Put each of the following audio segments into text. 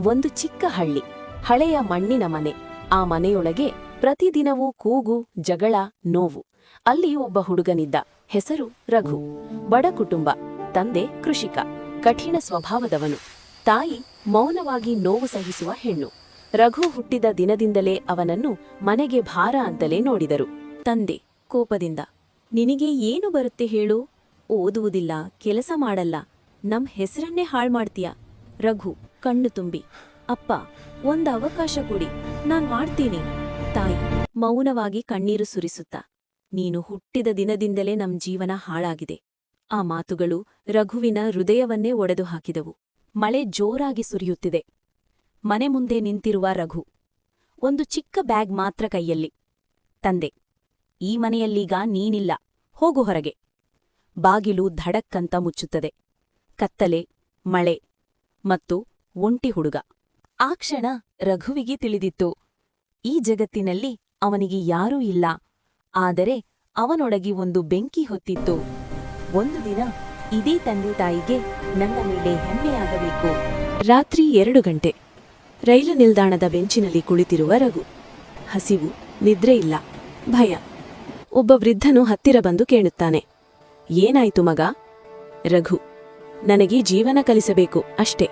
ಒಂದು ಚಿಕ್ಕ ಹಳ್ಳಿ, ಹಳೆಯ ಮಣ್ಣಿನ ಮನೆ. ಆ ಮನೆಯೊಳಗೆ ಪ್ರತಿದಿನವೂ ಕೂಗು, ಜಗಳ, ನೋವು. ಅಲ್ಲಿ ಒಬ್ಬ ಹುಡುಗನಿದ್ದ. ಹೆಸರು ರಘು. ಬಡ ಕುಟುಂಬ, ತಂದೆ ಕೃಷಿಕ, ಕಠಿಣ ಸ್ವಭಾವದವನು. ತಾಯಿ ಮೌನವಾಗಿ ನೋವು ಸಹಿಸುವ ಹೆಣ್ಣು. ರಘು ಹುಟ್ಟಿದ ದಿನದಿಂದಲೇ ಅವನನ್ನು ಮನೆಗೆ ಭಾರ ಅಂತಲೇ ನೋಡಿದರು. ತಂದೆ ಕೋಪದಿಂದ, ನಿನಗೆ ಏನು ಬರುತ್ತೆ ಹೇಳು? ಓದುವುದಿಲ್ಲ, ಕೆಲಸ ಮಾಡಲ್ಲ, ನಮ್ ಹೆಸರನ್ನೇ ಹಾಳ್ಮಾಡ್ತೀಯ. ರಘು ಕಣ್ಣು ತುಂಬಿ, ಅಪ್ಪ, ಒಂದು ಅವಕಾಶ ಕೊಡಿ, ನಾನ್ ಮಾಡ್ತೀನಿ. ತಾಯಿ ಮೌನವಾಗಿ ಕಣ್ಣೀರು ಸುರಿಸುತ್ತಾ, ನೀನು ಹುಟ್ಟಿದ ದಿನದಿಂದಲೇ ನಮ್ ಜೀವನ ಹಾಳಾಗಿದೆ. ಆ ಮಾತುಗಳು ರಘುವಿನ ಹೃದಯವನ್ನೇ ಒಡೆದು ಹಾಕಿದವು. ಮಳೆ ಜೋರಾಗಿ ಸುರಿಯುತ್ತಿದೆ. ಮನೆ ಮುಂದೆ ನಿಂತಿರುವ ರಘು, ಒಂದು ಚಿಕ್ಕ ಬ್ಯಾಗ್ ಮಾತ್ರ ಕೈಯಲ್ಲಿ. ತಂದೆ, ಈ ಮನೆಯಲ್ಲೀಗ ನೀನಿಲ್ಲ, ಹೋಗು ಹೊರಗೆ. ಬಾಗಿಲು ಧಡಕ್ಕಂತ ಮುಚ್ಚುತ್ತದೆ. ಕತ್ತಲೆ, ಮಳೆ ಮತ್ತು ಒಂಟಿ ಹುಡುಗ. ಆ ಕ್ಷಣ ರಘುವಿಗೆ ತಿಳಿದಿತ್ತು, ಈ ಜಗತ್ತಿನಲ್ಲಿ ಅವನಿಗೆ ಯಾರೂ ಇಲ್ಲ. ಆದರೆ ಅವನೊಳಗಿ ಒಂದು ಬೆಂಕಿ ಹೊತ್ತಿತ್ತು. ಒಂದು ದಿನ ಇದೇ ತಂದೆ ತಾಯಿಗೆ ನನ್ನ ಮೇಲೆ ಹೆಮ್ಮೆಯಾಗಬೇಕು. ರಾತ್ರಿ 2 ಗಂಟೆ. ರೈಲು ನಿಲ್ದಾಣದ ಬೆಂಚಿನಲ್ಲಿ ಕುಳಿತಿರುವ ರಘು. ಹಸಿವು, ನಿದ್ರೆ ಇಲ್ಲ, ಭಯ. ಒಬ್ಬ ವೃದ್ಧನು ಹತ್ತಿರ ಬಂದು ಕೇಳುತ್ತಾನೆ, ಏನಾಯ್ತು ಮಗ? ರಘು, ನನಗೆ ಜೀವನ ಕಲಿಸಬೇಕು ಅಷ್ಟೇ.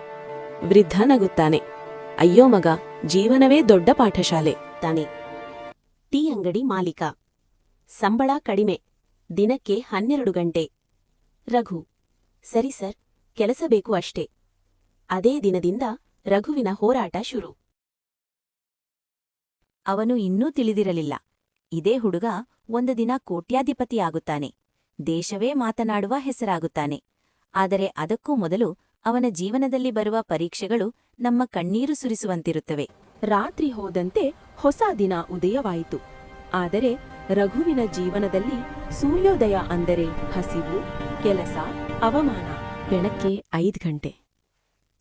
ವೃದ್ಧ ನಗುತ್ತಾನೆ, ಅಯ್ಯೋ ಮಗ, ಜೀವನವೇ ದೊಡ್ಡ ಪಾಠಶಾಲೆ ತಾನೆ. ಟೀ ಅಂಗಡಿ ಮಾಲೀಕ. ಸಂಬಳ ಕಡಿಮೆ, ದಿನಕ್ಕೆ 12 ಗಂಟೆ. ರಘು, ಸರಿ ಸರ್, ಕೆಲಸ ಬೇಕು ಅಷ್ಟೇ. ಅದೇ ದಿನದಿಂದ ರಘುವಿನ ಹೋರಾಟ ಶುರು. ಅವನು ಇನ್ನೂ ತಿಳಿದಿರಲಿಲ್ಲ, ಇದೇ ಹುಡುಗ ಒಂದು ದಿನ ಕೋಟ್ಯಾಧಿಪತಿಯಾಗುತ್ತಾನೆ, ದೇಶವೇ ಮಾತನಾಡುವ ಹೆಸರಾಗುತ್ತಾನೆ. ಆದರೆ ಅದಕ್ಕೂ ಮೊದಲು ಅವನ ಜೀವನದಲ್ಲಿ ಬರುವ ಪರೀಕ್ಷೆಗಳು ನಮ್ಮ ಕಣ್ಣೀರು ಸುರಿಸುವಂತಿರುತ್ತವೆ. ರಾತ್ರಿ ಹೋದಂತೆ ಹೊಸ ದಿನ ಉದಯವಾಯಿತು. ಆದರೆ ರಘುವಿನ ಜೀವನದಲ್ಲಿ ಸೂರ್ಯೋದಯ ಅಂದರೆ ಹಸಿವು, ಕೆಲಸ, ಅವಮಾನ. ಬೆಳಗ್ಗೆ 5 ಗಂಟೆ.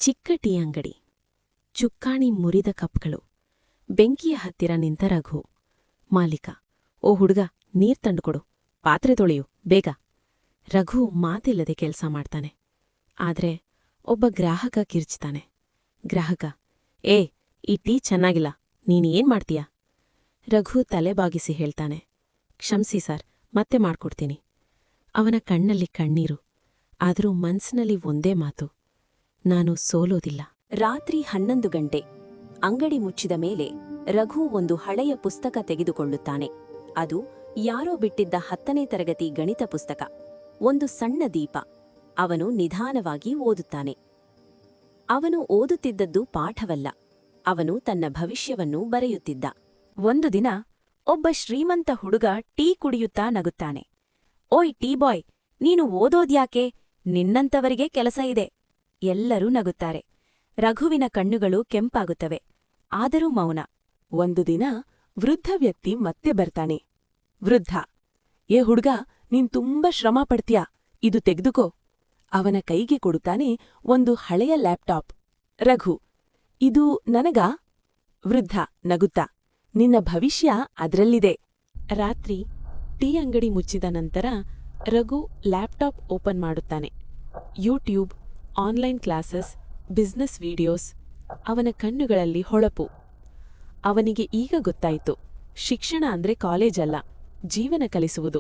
ಚಿಕ್ಕ ಟೀ ಅಂಗಡಿ. ಚುಕ್ಕಾಣಿ ಮುರಿದ ಕಪ್ಗಳು. ಬೆಂಕಿಯ ಹತ್ತಿರ ನಿಂತ ರಘು. ಮಾಲೀಕ, ಓ ಹುಡುಗ, ನೀರ್ ತಂದುಕೊಡು, ಪಾತ್ರೆ ತೊಳೆಯು, ಬೇಗ. ರಘು ಮಾತಿಲ್ಲದೆ ಕೆಲಸ ಮಾಡ್ತಾನೆ. ಆದ್ರೆ ಒಬ್ಬ ಗ್ರಾಹಕ ಕಿರ್ಚ್ತಾನೆ. ಗ್ರಾಹಕ, ಈ ಟೀ ಚೆನ್ನಾಗಿಲ್ಲ, ನೀನೇನ್ ಮಾಡ್ತೀಯ? ರಘು ತಲೆಬಾಗಿಸಿ ಹೇಳ್ತಾನೆ, ಕ್ಷಮ್ಸಿ ಸರ್, ಮತ್ತೆ ಮಾಡ್ಕೊಡ್ತೀನಿ. ಅವನ ಕಣ್ಣಲ್ಲಿ ಕಣ್ಣೀರು, ಆದರೂ ಮನ್ಸಿನಲ್ಲಿ ಒಂದೇ ಮಾತು, ನಾನು ಸೋಲೋದಿಲ್ಲ. ರಾತ್ರಿ 11 ಗಂಟೆ. ಅಂಗಡಿ ಮುಚ್ಚಿದ ಮೇಲೆ ರಘು ಒಂದು ಹಳೆಯ ಪುಸ್ತಕ ತೆಗೆದುಕೊಳ್ಳುತ್ತಾನೆ. ಅದು ಯಾರೋ ಬಿಟ್ಟಿದ್ದ 10ನೇ ತರಗತಿ ಗಣಿತ ಪುಸ್ತಕ. ಒಂದು ಸಣ್ಣ ದೀಪ. ಅವನು ನಿಧಾನವಾಗಿ ಓದುತ್ತಾನೆ. ಅವನು ಓದುತ್ತಿದ್ದದ್ದು ಪಾಠವಲ್ಲ, ಅವನು ತನ್ನ ಭವಿಷ್ಯವನ್ನು ಬರೆಯುತ್ತಿದ್ದ. ಒಂದು ದಿನ ಒಬ್ಬ ಶ್ರೀಮಂತ ಹುಡುಗ ಟೀ ಕುಡಿಯುತ್ತಾ ನಗುತ್ತಾನೆ. ಓಯ್ ಟೀ ಬಾಯ್, ನೀನು ಓದೋದ್ಯಾಕೆ? ನಿನ್ನಂತವರಿಗೆ ಕೆಲಸ ಇದೆ. ಎಲ್ಲರೂ ನಗುತ್ತಾರೆ. ರಘುವಿನ ಕಣ್ಣುಗಳು ಕೆಂಪಾಗುತ್ತವೆ. ಆದರೂ ಮೌನ. ಒಂದು ದಿನ ವೃದ್ಧ ವ್ಯಕ್ತಿ ಮತ್ತೆ ಬರ್ತಾನೆ. ವೃದ್ಧ, ಏ ಹುಡ್ಗ, ನೀನ್ ತುಂಬಾ ಶ್ರಮ ಪಡ್ತೀಯ, ಇದು ತೆಗೆದುಕೋ. ಅವನ ಕೈಗೆ ಕೊಡುತ್ತಾನೆ ಒಂದು ಹಳೆಯ ಲ್ಯಾಪ್ಟಾಪ್. ರಘು, ಇದು ನನಗಾ? ವೃದ್ಧ ನಗುತ್ತಾ, ನಿನ್ನ ಭವಿಷ್ಯ ಅದ್ರಲ್ಲಿದೆ. ರಾತ್ರಿ ಟೀ ಅಂಗಡಿ ಮುಚ್ಚಿದ ನಂತರ ರಘು ಲ್ಯಾಪ್ಟಾಪ್ ಓಪನ್ ಮಾಡುತ್ತಾನೆ. YouTube, online classes, business videos. ಅವನ ಕಣ್ಣುಗಳಲ್ಲಿ ಹೊಳಪು. ಅವನಿಗೆ ಈಗ ಗೊತ್ತಾಯಿತು, ಶಿಕ್ಷಣ ಅಂದ್ರೆ ಕಾಲೇಜಲ್ಲ, ಜೀವನ ಕಲಿಸುವುದು.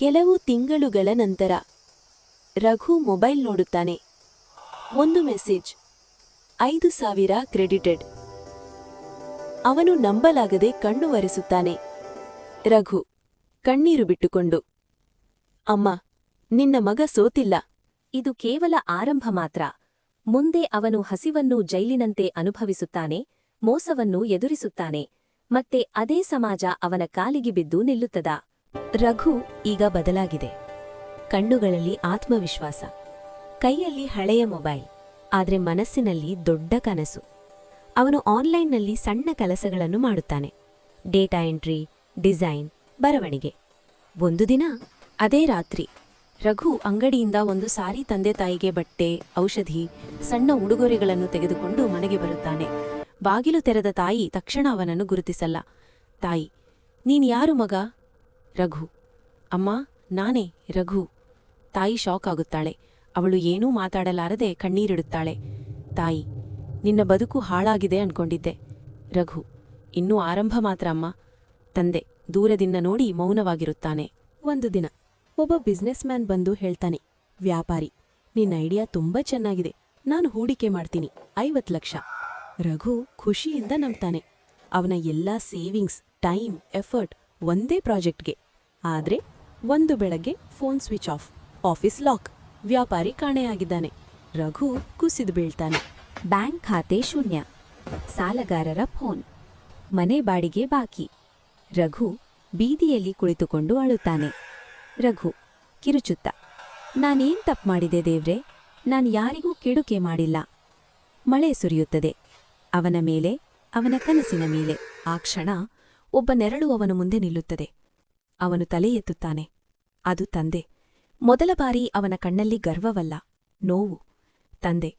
ಕೆಲವು ತಿಂಗಳುಗಳ ನಂತರ ರಘು ಮೊಬೈಲ್ ನೋಡುತ್ತಾನೆ. ಒಂದು ಮೆಸೇಜ್, 5,000 ಕ್ರೆಡಿಟೆಡ್. ಅವನು ನಂಬಲಾಗದೆ ಕಣ್ಣು ಒರೆಸುತ್ತಾನೆ. ರಘು ಕಣ್ಣೀರು ಬಿಟ್ಟುಕೊಂಡು, ಅಮ್ಮ, ನಿನ್ನ ಮಗ ಸೋತಿಲ್ಲ. ಇದು ಕೇವಲ ಆರಂಭ ಮಾತ್ರ. ಮುಂದೆ ಅವನು ಹಸಿವನ್ನು ಜೈಲಿನಂತೆ ಅನುಭವಿಸುತ್ತಾನೆ, ಮೋಸವನ್ನು ಎದುರಿಸುತ್ತಾನೆ, ಮತ್ತೆ ಅದೇ ಸಮಾಜ ಅವನ ಕಾಲಿಗೆ ಬಿದ್ದು ನಿಲ್ಲುತ್ತದ. ರಘು ಈಗ ಬದಲಾಗಿದೆ. ಕಣ್ಣುಗಳಲ್ಲಿ ಆತ್ಮವಿಶ್ವಾಸ, ಕೈಯಲ್ಲಿ ಹಳೆಯ ಮೊಬೈಲ್, ಆದ್ರೆ ಮನಸ್ಸಿನಲ್ಲಿ ದೊಡ್ಡ ಕನಸು. ಅವನು ಆನ್ಲೈನ್ನಲ್ಲಿ ಸಣ್ಣ ಕೆಲಸಗಳನ್ನು ಮಾಡುತ್ತಾನೆ. ಡೇಟಾ ಎಂಟ್ರಿ, ಡಿಸೈನ್, ಬರವಣಿಗೆ. ಒಂದು ದಿನ ಅದೇ ರಾತ್ರಿ ರಘು ಅಂಗಡಿಯಿಂದ ಒಂದು ಸಾರಿ ತಂದೆ ತಾಯಿಗೆ ಬಟ್ಟೆ, ಔಷಧಿ, ಸಣ್ಣ ಉಡುಗೊರೆಗಳನ್ನು ತೆಗೆದುಕೊಂಡು ಮನೆಗೆ ಬರುತ್ತಾನೆ. ಬಾಗಿಲು ತೆರೆದ ತಾಯಿ ತಕ್ಷಣ ಅವನನ್ನು ಗುರುತಿಸಲ್ಲ. ತಾಯಿ, ನೀನ್ ಯಾರು ಮಗ? ರಘು, ಅಮ್ಮ, ನಾನೇ ರಘು. ತಾಯಿ ಶಾಕ್ ಆಗುತ್ತಾಳೆ. ಅವಳು ಏನೂ ಮಾತಾಡಲಾರದೆ ಕಣ್ಣೀರಿಡುತ್ತಾಳೆ. ತಾಯಿ, ನಿನ್ನ ಬದುಕು ಹಾಳಾಗಿದೆ ಅನ್ಕೊಂಡಿದ್ದೆ. ರಘು: ಇನ್ನೂ ಆರಂಭ ಮಾತ್ರ ಅಮ್ಮ. ತಂದೆ ದೂರದಿಂದ ನೋಡಿ ಮೌನವಾಗಿರುತ್ತಾನೆ. ಒಂದು ದಿನ ಒಬ್ಬ ಬಿಸ್ನೆಸ್ ಮ್ಯಾನ್ ಬಂದು ಹೇಳ್ತಾನೆ, ವ್ಯಾಪಾರಿ, ನಿನ್ನ ಐಡಿಯಾ ತುಂಬಾ ಚೆನ್ನಾಗಿದೆ, ನಾನು ಹೂಡಿಕೆ ಮಾಡ್ತೀನಿ, 50 ಲಕ್ಷ. ರಘು ಖುಷಿಯಿಂದ ನಂಬ್ತಾನೆ. ಅವನ ಎಲ್ಲಾ ಸೇವಿಂಗ್ಸ್, ಟೈಮ್, ಎಫರ್ಟ್ ಒಂದೇ ಪ್ರಾಜೆಕ್ಟ್ಗೆ. ಆದ್ರೆ ಒಂದು ಬೆಳಗ್ಗೆ phone switch off, office lock, ವ್ಯಾಪಾರಿ ಕಾಣೆಯಾಗಿದ್ದಾನೆ. ರಘು ಕುಸಿದು ಬೀಳ್ತಾನೆ. ಬ್ಯಾಂಕ್ ಖಾತೆ ಶೂನ್ಯ, ಸಾಲಗಾರರ ಫೋನ್, ಮನೆ ಬಾಡಿಗೆ ಬಾಕಿ. ರಘು ಬೀದಿಯಲ್ಲಿ ಕುಳಿತುಕೊಂಡು ಅಳುತ್ತಾನೆ. ರಘು ಕಿರುಚುತ್ತ: ನಾನೇನ್ ತಪ್ಪು ಮಾಡಿದೆ ದೇವ್ರೆ? ನಾನ್ ಯಾರಿಗೂ ಕೆಡುಕೆ ಮಾಡಿಲ್ಲ. ಮಳೆ ಸುರಿಯುತ್ತದೆ ಅವನ ಮೇಲೆ, ಅವನ ಕನಸಿನ ಮೇಲೆ. ಆ ಕ್ಷಣ ಒಬ್ಬ ನೆರಳು ಅವನ ಮುಂದೆ ನಿಲ್ಲುತ್ತದೆ. ಅವನು ತಲೆ ಎತ್ತುತ್ತಾನೆ. ಅದು ತಂದೆ. ಮೊದಲ ಬಾರಿ ಅವನ ಕಣ್ಣಲ್ಲಿ ಗರ್ವವಲ್ಲ, ನೋವು. ತಂದೆ: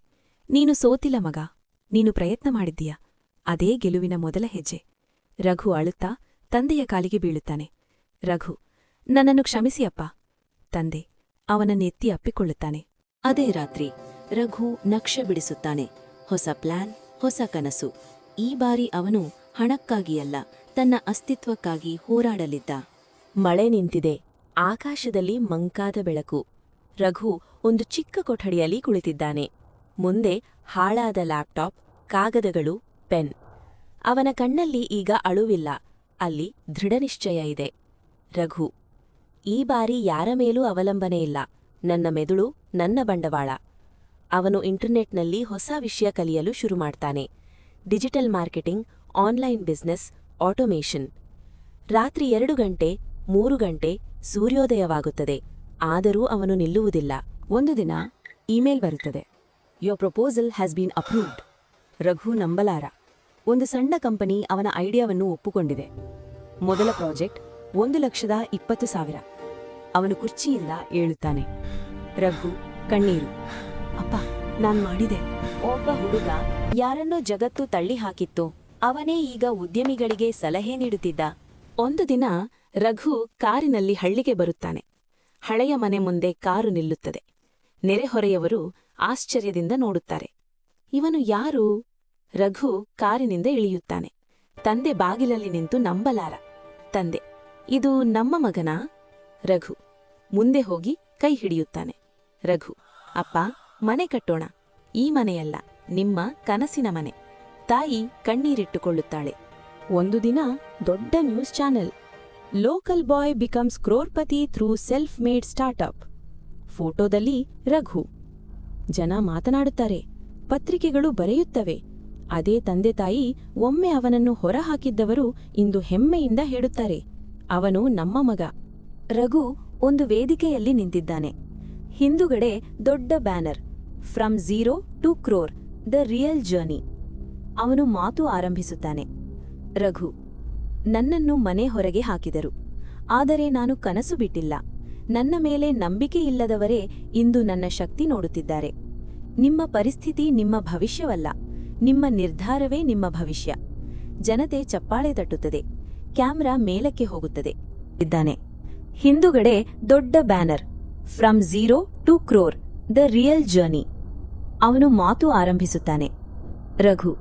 ನೀನು ಸೋತಿಲ್ಲ ಮಗ, ನೀನು ಪ್ರಯತ್ನ ಮಾಡಿದ್ದೀಯ, ಅದೇ ಗೆಲುವಿನ ಮೊದಲ ಹೆಜ್ಜೆ. ರಘು ಅಳುತ್ತಾ ತಂದೆಯ ಕಾಲಿಗೆ ಬೀಳುತ್ತಾನೆ. ರಘು: ನನ್ನನ್ನು ಕ್ಷಮಿಸಿ ಅಪ್ಪ. ತಂದೆ ಅವನನ್ನೆತ್ತಿ ಅಪ್ಪಿಕೊಳ್ಳುತ್ತಾನೆ. ಅದೇ ರಾತ್ರಿ ರಘು ನಕ್ಷೆ ಬಿಡಿಸುತ್ತಾನೆ. ಹೊಸ ಪ್ಲಾನ್, ಹೊಸ ಕನಸು. ಈ ಬಾರಿ ಅವನು ಹಣಕ್ಕಾಗಿಯಲ್ಲ, ತನ್ನ ಅಸ್ತಿತ್ವಕ್ಕಾಗಿ ಹೋರಾಡಲಿದ್ದ. ಮಳೆ ನಿಂತಿದೆ. ಆಕಾಶದಲ್ಲಿ ಮಂಕಾದ ಬೆಳಕು. ರಘು ಒಂದು ಚಿಕ್ಕ ಕೊಠಡಿಯಲ್ಲಿ ಕುಳಿತಿದ್ದಾನೆ. ಮುಂದೆ ಹಾಳಾದ ಲ್ಯಾಪ್ಟಾಪ್, ಕಾಗದಗಳು, ಪೆನ್. ಅವನ ಕಣ್ಣಲ್ಲಿ ಈಗ ಅಳುವಿಲ್ಲ, ಅಲ್ಲಿ ದೃಢನಿಶ್ಚಯ ಇದೆ. ರಘು: ಈ ಬಾರಿ ಯಾರ ಮೇಲೂ ಅವಲಂಬನೆ ಇಲ್ಲ, ನನ್ನ ಮೆದುಳು, ನನ್ನ ಬಂಡವಾಳ. ಅವನು ಇಂಟರ್ನೆಟ್ನಲ್ಲಿ ಹೊಸ ವಿಷಯ ಕಲಿಯಲು ಶುರು ಮಾಡ್ತಾನೆ. Digital marketing, online business, automation. ರಾತ್ರಿ 2 ಗಂಟೆ, 3 ಗಂಟೆ, ಸೂರ್ಯೋದಯವಾಗುತ್ತದೆ. ಆದರೂ ಅವನು ನಿಲ್ಲುವುದಿಲ್ಲ. ಒಂದು ದಿನ ಇಮೇಲ್ ಬರುತ್ತದೆ. Your proposal has been approved. Raghu ನಂಬಲಾರ. ಒಂದು ಸಣ್ಣ ಕಂಪನಿ ಅವನ ಐಡಿಯಾವನ್ನು ಒಪ್ಪುಕೊಂಡಿದೆ. ಮೊದಲ ಪ್ರಾಜೆಕ್ಟ್, 1,20,000. ಅವನು ಕುರ್ಚಿಯಿಂದ ಏಳುತ್ತಾನೆ. ರಘು ಕಣ್ಣೀರು: ಅಪ್ಪ, ನಾನ್ ಮಾಡಿದೆ. ಒಬ್ಬ ಹುಡುಗ ಯಾರನ್ನೋ ಜಗತ್ತು ತಳ್ಳಿ ಹಾಕಿತ್ತು. ಅವನೇ ಈಗ ಉದ್ಯಮಿಗಳಿಗೆ ಸಲಹೆ ನೀಡುತ್ತಿದ್ದ. ಒಂದು ದಿನ ರಘು ಕಾರಿನಲ್ಲಿ ಹಳ್ಳಿಗೆ ಬರುತ್ತಾನೆ. ಹಳೆಯ ಮನೆ ಮುಂದೆ ಕಾರು ನಿಲ್ಲುತ್ತದೆ. ನೆರೆಹೊರೆಯವರು ಆಶ್ಚರ್ಯದಿಂದ ನೋಡುತ್ತಾರೆ. ಇವನು ಯಾರು? ರಘು ಕಾರಿನಿಂದ ಇಳಿಯುತ್ತಾನೆ. ತಂದೆ ಬಾಗಿಲಲ್ಲಿ ನಿಂತು ನಂಬಲಾರ. ತಂದೆ: ಇದು ನಮ್ಮ ಮಗನಾ? ರಘು ಮುಂದೆ ಹೋಗಿ ಕೈ ಹಿಡಿಯುತ್ತಾನೆ. ರಘು: ಅಪ್ಪ, ಮನೆ ಕಟ್ಟೋಣ. ಈ ಮನೆಯಲ್ಲ, ನಿಮ್ಮ ಕನಸಿನ ಮನೆ. ತಾಯಿ ಕಣ್ಣೀರಿಟ್ಟುಕೊಳ್ಳುತ್ತಾಳೆ. ಒಂದು ದಿನ ದೊಡ್ಡ news channel: local boy becomes crorepati through self made startup. ಫೋಟೋದಲ್ಲಿ ರಘು. ಜನ ಮಾತನಾಡುತ್ತಾರೆ, ಪತ್ರಿಕೆಗಳು ಬರೆಯುತ್ತವೆ. ಅದೇ ತಂದೆ ತಾಯಿ ಒಮ್ಮೆ ಅವನನ್ನು ಹೊರಹಾಕಿದ್ದವರು ಇಂದು ಹೆಮ್ಮೆಯಿಂದ ಹೇಳುತ್ತಾರೆ, ಅವನು ನಮ್ಮ ಮಗ. ರಘು ಒಂದು ವೇದಿಕೆಯಲ್ಲಿ ನಿಂತಿದ್ದಾನೆ. ಹಿಂದುಗಡೆ ದೊಡ್ಡ banner: from zero to crore, the real journey. ಅವನು ಮಾತು ಆರಂಭಿಸುತ್ತಾನೆ. ರಘು: ನನ್ನನ್ನು ಮನೆ ಹೊರಗೆ ಹಾಕಿದರು, ಆದರೆ ನಾನು ಕನಸು ಬಿಟ್ಟಿಲ್ಲ. ನನ್ನ ಮೇಲೆ ನಂಬಿಕೆ ಇಲ್ಲದವರೇ ಇಂದು ನನ್ನ ಶಕ್ತಿ ನೋಡುತ್ತಿದ್ದಾರೆ. ನಿಮ್ಮ ಪರಿಸ್ಥಿತಿ ನಿಮ್ಮ ಭವಿಷ್ಯವಲ್ಲ, ನಿಮ್ಮ ನಿರ್ಧಾರವೇ ನಿಮ್ಮ ಭವಿಷ್ಯ. ಜನತೆ ಚಪ್ಪಾಳೆ ತಟ್ಟುತ್ತದೆ. ಕ್ಯಾಮ್ರಾ ಮೇಲಕ್ಕೆ ಹೋಗುತ್ತದೆ. ಇದ್ದಾನೆ. ಹಿಂದುಗಡೆ ದೊಡ್ಡ banner: from zero to crore, the real journey. ಅವನು ಮಾತು ಆರಂಭಿಸುತ್ತಾನೆ. ರಘು: